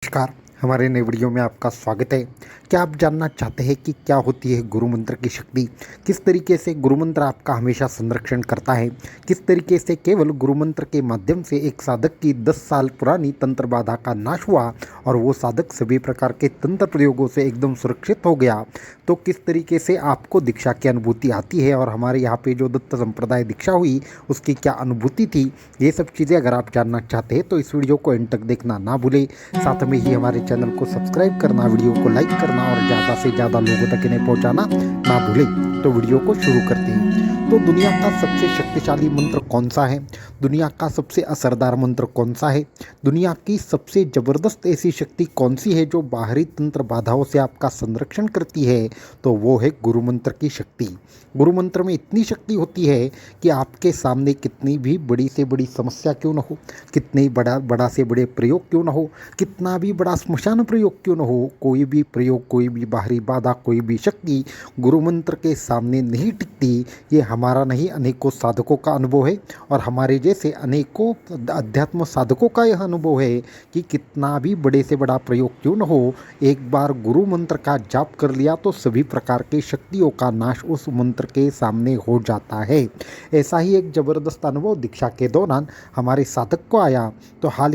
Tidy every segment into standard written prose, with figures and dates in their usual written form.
नमस्कार। हमारे नए वीडियो में आपका स्वागत है। क्या आप जानना चाहते हैं कि क्या होती है गुरु मंत्र की शक्ति? किस तरीके से गुरु मंत्र आपका हमेशा संरक्षण करता है? किस तरीके से केवल गुरु मंत्र के माध्यम से एक साधक की 10 साल पुरानी तंत्र बाधा का नाश हुआ और वो साधक सभी प्रकार के तंत्र प्रयोगों से एकदम सुरक्षित हो गया? तो किस तरीके से आपको दीक्षा की अनुभूति आती है और हमारे यहाँ पे जो दत्त संप्रदाय दीक्षा हुई उसकी क्या अनुभूति थी, ये सब चीज़ें अगर आप जानना चाहते हैं तो इस वीडियो को एंड तक देखना ना भूलें। साथ में ही हमारे चैनल को सब्सक्राइब करना, वीडियो को लाइक करना और ज़्यादा से ज़्यादा लोगों तक इन्हें पहुंचाना ना भूलें। तो वीडियो को शुरू करते हैं। तो दुनिया का सबसे शक्तिशाली मंत्र कौन सा है? दुनिया का सबसे असरदार मंत्र कौन सा है? दुनिया की सबसे ज़बरदस्त ऐसी शक्ति कौन सी है जो बाहरी तंत्र बाधाओं से आपका संरक्षण करती है? तो वो है गुरु मंत्र की शक्ति। गुरु मंत्र में इतनी शक्ति होती है कि आपके सामने कितनी भी बड़ी से बड़ी समस्या क्यों न हो, कितनी बड़ा से बड़े प्रयोग क्यों न हो, कितना भी बड़ा श्मशान प्रयोग क्यों न हो, कोई भी प्रयोग, कोई भी बाहरी बाधा, कोई भी शक्ति गुरु मंत्र के सामने नहीं टिकती। ये हमारा नहीं, अनेकों साधकों का अनुभव है और हमारे जैसे अनेकों अध्यात्म साधकों का यह अनुभव है कि कितना भी बड़े से बड़ा प्रयोग क्यों न हो, एक बार गुरु मंत्र का जाप कर लिया तो सभी प्रकार की शक्तियों का नाश उस मंत्र के सामने हो जाता है। ऐसा ही एक ज़बरदस्त अनुभव दीक्षा के दौरान हमारे साधक को आया। तो हाल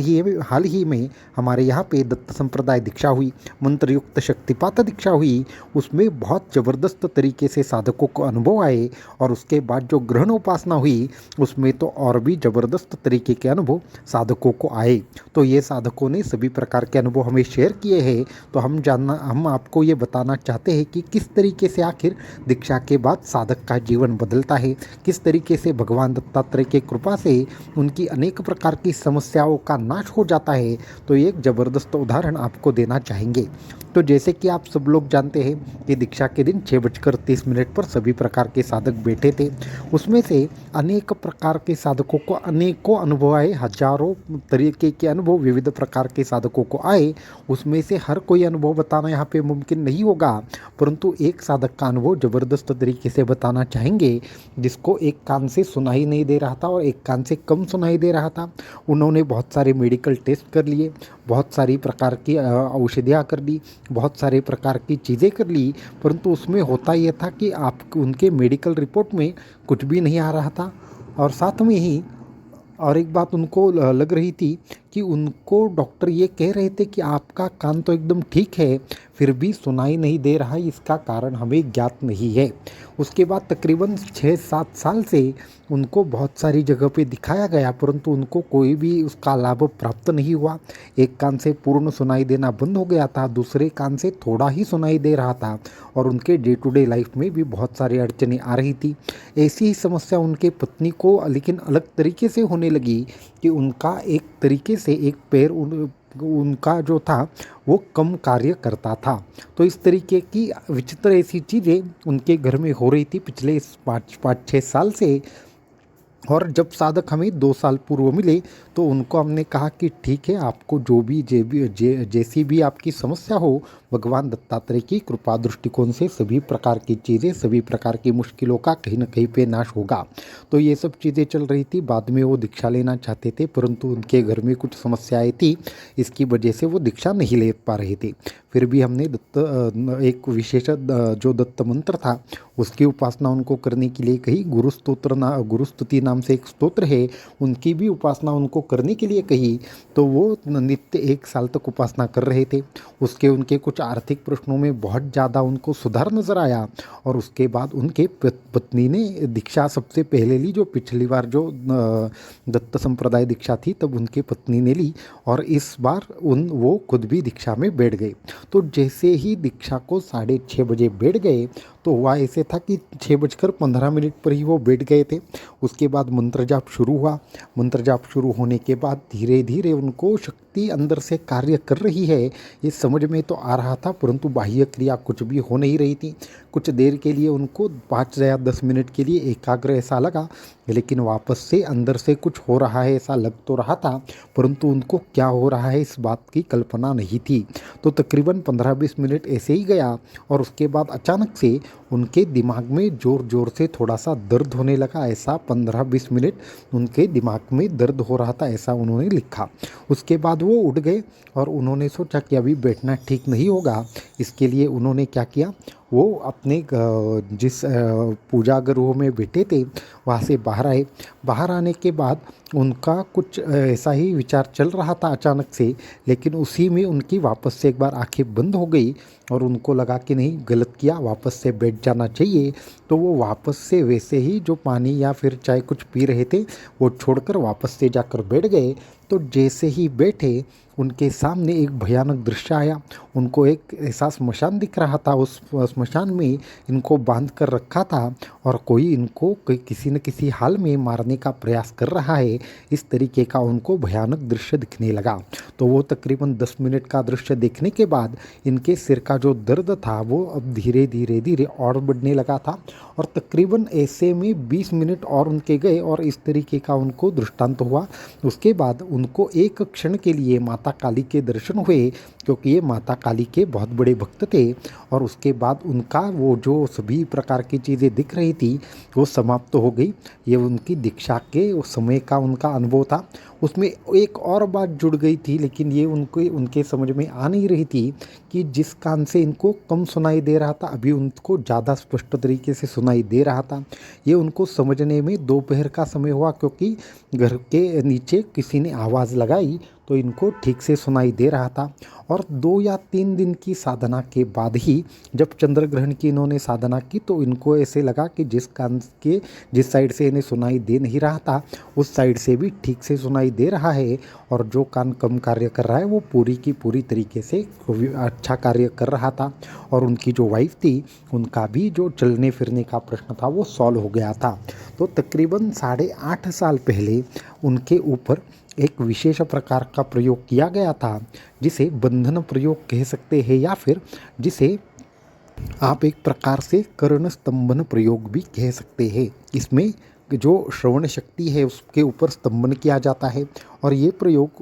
ही में हमारे यहाँ पे दत्त संप्रदाय दीक्षा हुई, मंत्रयुक्त शक्तिपात दीक्षा हुई। उसमें बहुत ज़बरदस्त तरीके से साधकों को अनुभव आए और उसके बाद जो ग्रहण उपासना हुई उसमें तो और भी ज़बरदस्त तरीके के अनुभव साधकों को आए। तो ये साधकों ने सभी प्रकार के अनुभव हमें शेयर किए हैं। तो हम आपको ये बताना चाहते हैं कि किस तरीके से आखिर दीक्षा के बाद साधक का जीवन बदलता है, किस तरीके से भगवान दत्तात्रेय की कृपा से उनकी अनेक प्रकार की समस्याओं का नाश हो जाता है। तो एक ज़बरदस्त उदाहरण आपको देना चाहेंगे। तो जैसे कि आप सब लोग जानते हैं कि दीक्षा के दिन 6:30 पर सभी प्रकार के साधक बैठे थे। उसमें से अनेक प्रकार के साधकों को अनेकों अनुभव आए, हजारों तरीके के अनुभव विविध प्रकार के साधकों को आए। उसमें से हर कोई अनुभव बताना यहाँ पे मुमकिन नहीं होगा, परंतु एक साधक का अनुभव ज़बरदस्त तरीके से बताना चाहेंगे जिसको एक कान से सुनाई नहीं दे रहा था और एक कान से कम सुनाई दे रहा था। उन्होंने बहुत सारे मेडिकल टेस्ट कर लिए, बहुत सारी प्रकार की औषधियाँ कर ली, बहुत सारे प्रकार की चीज़ें कर ली, परंतु उसमें होता यह था कि आप उनके मेडिकल रिपोर्ट में कुछ भी नहीं आ रहा था। और साथ में ही और एक बात उनको लग रही थी कि उनको डॉक्टर ये कह रहे थे कि आपका कान तो एकदम ठीक है, फिर भी सुनाई नहीं दे रहा, इसका कारण हमें ज्ञात नहीं है। उसके बाद तकरीबन 6-7 साल से उनको बहुत सारी जगह पे दिखाया गया, परंतु उनको कोई भी उसका लाभ प्राप्त नहीं हुआ। एक कान से पूर्ण सुनाई देना बंद हो गया था, दूसरे कान से थोड़ा ही सुनाई दे रहा था और उनके डे टू डे लाइफ में भी बहुत सारी अड़चनें आ रही थी। ऐसी ही समस्या उनके पत्नी को लेकिन अलग तरीके से होने लगी कि उनका एक तरीके से एक पैर उनका जो था वो कम कार्य करता था। तो इस तरीके की विचित्र ऐसी चीज़ें उनके घर में हो रही थी पिछले 5-6 साल से। और जब साधक हमें 2 साल पूर्व मिले तो उनको हमने कहा कि ठीक है, आपको जैसी भी आपकी समस्या हो, भगवान दत्तात्रेय की कृपा दृष्टिकोण से सभी प्रकार की चीज़ें, सभी प्रकार की मुश्किलों का कहीं न कहीं पे नाश होगा। तो ये सब चीज़ें चल रही थी। बाद में वो दीक्षा लेना चाहते थे, परंतु उनके घर में कुछ समस्याएं थी, इसकी वजह से वो दीक्षा नहीं ले पा रहे थे। फिर भी हमने एक विशेष जो दत्त मंत्र था उसकी उपासना उनको करने के लिए कही। गुरुस्तुति नाम से एक स्तोत्र है, उनकी भी उपासना उनको करने के लिए कही। तो वो नित्य 1 साल तक उपासना कर रहे थे। उसके उनके कुछ आर्थिक प्रश्नों में बहुत ज़्यादा उनको सुधार नज़र आया और उसके बाद उनके पत्नी ने दीक्षा सबसे पहले ली। जो पिछली बार जो दत्त संप्रदाय दीक्षा थी तब उनके पत्नी ने ली और इस बार वो खुद भी दीक्षा में बैठ गए। तो जैसे ही दीक्षा को 6:30 बजे बैठ गए तो हुआ ऐसे था कि 6:15 पर ही वो बैठ गए थे। उसके बाद मंत्र जाप शुरू हुआ। मंत्र जाप शुरू होने के बाद धीरे धीरे उनको शक्ति अंदर से कार्य कर रही है ये समझ में तो आ रहा था, परंतु बाह्य क्रिया कुछ भी हो नहीं रही थी। कुछ देर के लिए उनको 5 या 10 मिनट के लिए एकाग्र ऐसा लगा, लेकिन वापस से अंदर से कुछ हो रहा है ऐसा लग तो रहा था, परंतु उनको क्या हो रहा है इस बात की कल्पना नहीं थी। तो तकरीबन 15-20 मिनट ऐसे ही गया और उसके बाद अचानक से उनके दिमाग में ज़ोर ज़ोर से थोड़ा सा दर्द होने लगा। ऐसा 15-20 मिनट उनके दिमाग में दर्द हो रहा था, ऐसा उन्होंने लिखा। उसके बाद वो उठ गए और उन्होंने सोचा कि अभी बैठना ठीक नहीं होगा। इसके लिए उन्होंने क्या किया, वो अपने जिस पूजा गृह में बैठे थे वहाँ से बाहर आए। बाहर आने के बाद उनका कुछ ऐसा ही विचार चल रहा था अचानक से, लेकिन उसी में उनकी वापस से एक बार आंखें बंद हो गई और उनको लगा कि नहीं, गलत किया, वापस से बैठ जाना चाहिए। तो वो वापस से वैसे ही जो पानी या फिर चाय कुछ पी रहे थे वो छोड़कर वापस से जाकर बैठ गए। तो जैसे ही बैठे उनके सामने एक भयानक दृश्य आया। उनको एक ऐसा स्मशान दिख रहा था, उस स्मशान में इनको बांध कर रखा था और कोई इनको किसी न किसी हाल में मारने का प्रयास कर रहा है। इस तरीके का उनको भयानक दृश्य दिखने लगा। तो वो तकरीबन 10 मिनट का दृश्य देखने के बाद इनके सिर का जो दर्द था वो अब धीरे धीरे धीरे और बढ़ने लगा था और तकरीबन ऐसे में 20 मिनट और उनके गए और इस तरीके का उनको दृष्टांत हुआ। उसके बाद उनको एक क्षण के लिए माता काली के दर्शन हुए, क्योंकि ये माता काली के बहुत बड़े भक्त थे। और उसके बाद उनका वो जो सभी प्रकार की चीज़ें दिख रही थी वो समाप्त हो गई। ये उनकी दीक्षा के उस समय का उनका अनुभव था। उसमें एक और बात जुड़ गई थी, लेकिन ये उनके समझ में आ नहीं रही थी कि जिस कान से इनको कम सुनाई दे रहा था अभी उनको ज़्यादा स्पष्ट तरीके से सुनाई दे रहा था। ये उनको समझने में दोपहर का समय हुआ, क्योंकि घर के नीचे किसी ने आवाज़ लगाई तो इनको ठीक से सुनाई दे रहा था। और 2 या 3 दिन की साधना के बाद ही जब चंद्र ग्रहण की इन्होंने साधना की तो इनको ऐसे लगा कि जिस साइड से इन्हें सुनाई दे नहीं रहा था उस साइड से भी ठीक से सुनाई दे रहा है, और जो कान कम कार्य कर रहा है वो पूरी की पूरी तरीके से अच्छा कार्य कर रहा था। और उनकी जो वाइफ थी उनका भी जो चलने फिरने का प्रश्न था वो सॉल्व हो गया था। तो तकरीबन 8.5 साल पहले उनके ऊपर एक विशेष प्रकार का प्रयोग किया गया था, जिसे बंधन प्रयोग कह सकते हैं या फिर जिसे आप एक प्रकार से कर्ण स्तंभन प्रयोग भी कह सकते हैं। इसमें जो श्रवण शक्ति है उसके ऊपर स्तंभन किया जाता है और ये प्रयोग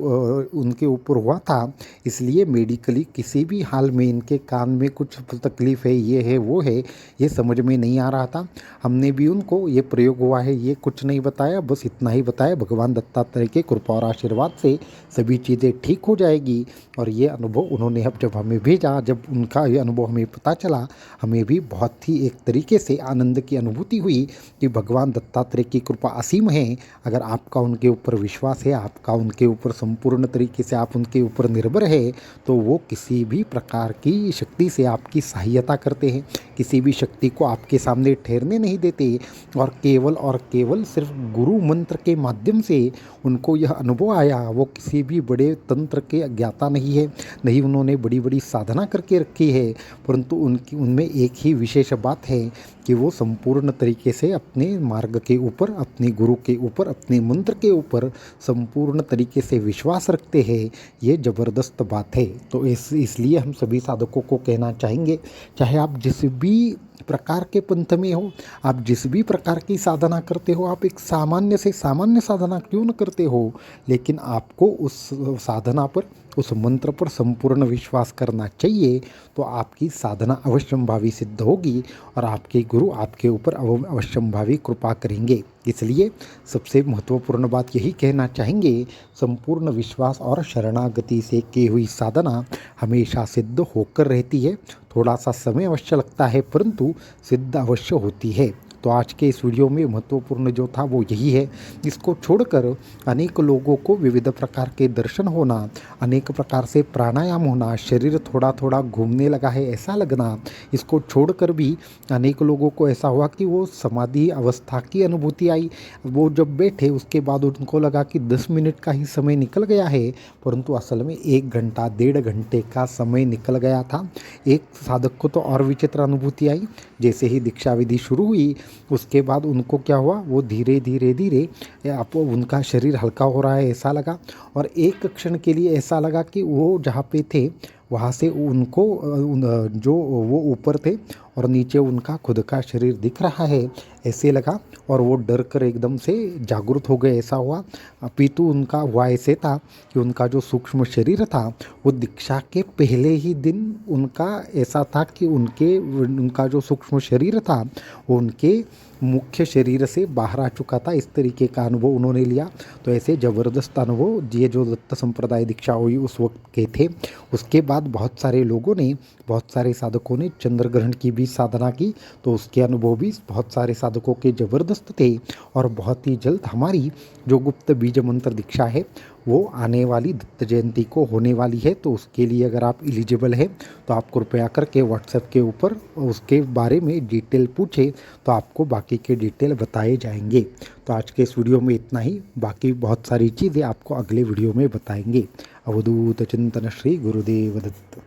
उनके ऊपर हुआ था। इसलिए मेडिकली किसी भी हाल में इनके कान में कुछ तकलीफ़ है, ये है वो है, ये समझ में नहीं आ रहा था। हमने भी उनको ये प्रयोग हुआ है ये कुछ नहीं बताया, बस इतना ही बताया, भगवान दत्तात्रेय के कृपा और आशीर्वाद से सभी चीज़ें ठीक हो जाएगी। और ये अनुभव उन्होंने अब जब हमें भेजा, जब उनका ये अनुभव हमें पता चला, हमें भी बहुत ही एक तरीके से आनंद की अनुभूति हुई कि भगवान दत्तात्रेय की कृपा असीम है। अगर आपका उनके ऊपर विश्वास है, आपका उनके ऊपर संपूर्ण तरीके से आप उनके ऊपर निर्भर है, तो वो किसी भी प्रकार की शक्ति से आपकी सहायता करते हैं, किसी भी शक्ति को आपके सामने ठहरने नहीं देते। और केवल सिर्फ गुरु मंत्र के माध्यम से उनको यह अनुभव आया। वो किसी भी बड़े तंत्र के ज्ञाता नहीं है, नहीं उन्होंने बड़ी बड़ी साधना करके रखी है, परंतु उनमें एक ही विशेष बात है कि वो संपूर्ण तरीके से अपने मार्ग के ऊपर, अपने गुरु के ऊपर, अपने मंत्र के ऊपर संपूर्ण तरीके से विश्वास रखते हैं। ये ज़बरदस्त बात है। तो इसलिए हम सभी साधकों को कहना चाहेंगे, चाहे आप जिस भी प्रकार के पंथ में हो, आप जिस भी प्रकार की साधना करते हो, आप एक सामान्य से सामान्य साधना क्यों न करते हो, लेकिन आपको उस साधना पर, उस मंत्र पर संपूर्ण विश्वास करना चाहिए। तो आपकी साधना अवश्यंभावी सिद्ध होगी और आपके गुरु आपके ऊपर अवश्यंभावी कृपा करेंगे। इसलिए सबसे महत्वपूर्ण बात यही कहना चाहेंगे, संपूर्ण विश्वास और शरणागति से की हुई साधना हमेशा सिद्ध होकर रहती है। थोड़ा सा समय अवश्य लगता है, परंतु सिद्ध अवश्य होती है। तो आज के इस वीडियो में महत्वपूर्ण जो था वो यही है। इसको छोड़कर अनेक लोगों को विविध प्रकार के दर्शन होना, अनेक प्रकार से प्राणायाम होना, शरीर थोड़ा थोड़ा घूमने लगा है ऐसा लगना, इसको छोड़कर भी अनेक लोगों को ऐसा हुआ कि वो समाधि अवस्था की अनुभूति आई। वो जब बैठे उसके बाद उनको लगा कि 10 मिनट का ही समय निकल गया है, परंतु असल में 1 घंटा 1.5 घंटे का समय निकल गया था। एक साधक को तो और विचित्र अनुभूति आई। जैसे ही दीक्षा विधि शुरू हुई उसके बाद उनको क्या हुआ, वो धीरे धीरे धीरे आप उनका शरीर हल्का हो रहा है ऐसा लगा। और एक क्षण के लिए ऐसा लगा कि वो जहाँ पे थे वहाँ से उनको जो वो ऊपर थे और नीचे उनका खुद का शरीर दिख रहा है ऐसे लगा। और वो डर कर एकदम से जागृत हो गए ऐसा हुआ। अपितु उनका हुआ ऐसे था कि उनका जो सूक्ष्म शरीर था वो दीक्षा के पहले ही दिन उनका ऐसा था कि उनका जो सूक्ष्म शरीर था वो उनके मुख्य शरीर से बाहर आ चुका था, इस तरीके का अनुभव उन्होंने लिया। तो ऐसे ज़बरदस्त अनुभव ये जो दत्त संप्रदाय दीक्षा हुई उस वक्त के थे। उसके बाद बहुत सारे लोगों ने, बहुत सारे साधकों ने चंद्र ग्रहण की भी साधना की, तो उसके अनुभव भी बहुत सारे साधकों के ज़बरदस्त थे। और बहुत ही जल्द हमारी जो गुप्त बीज मंत्र दीक्षा है वो आने वाली दत्त जयंती को होने वाली है। तो उसके लिए अगर आप एलिजिबल हैं तो आप कृपया करके व्हाट्सएप के ऊपर उसके बारे में डिटेल पूछें, तो आपको बाकी के डिटेल बताए जाएंगे। तो आज के इस वीडियो में इतना ही, बाकी बहुत सारी चीज़ें आपको अगले वीडियो में बताएंगे। अवधूत चिंतन श्री गुरुदेव दत्त।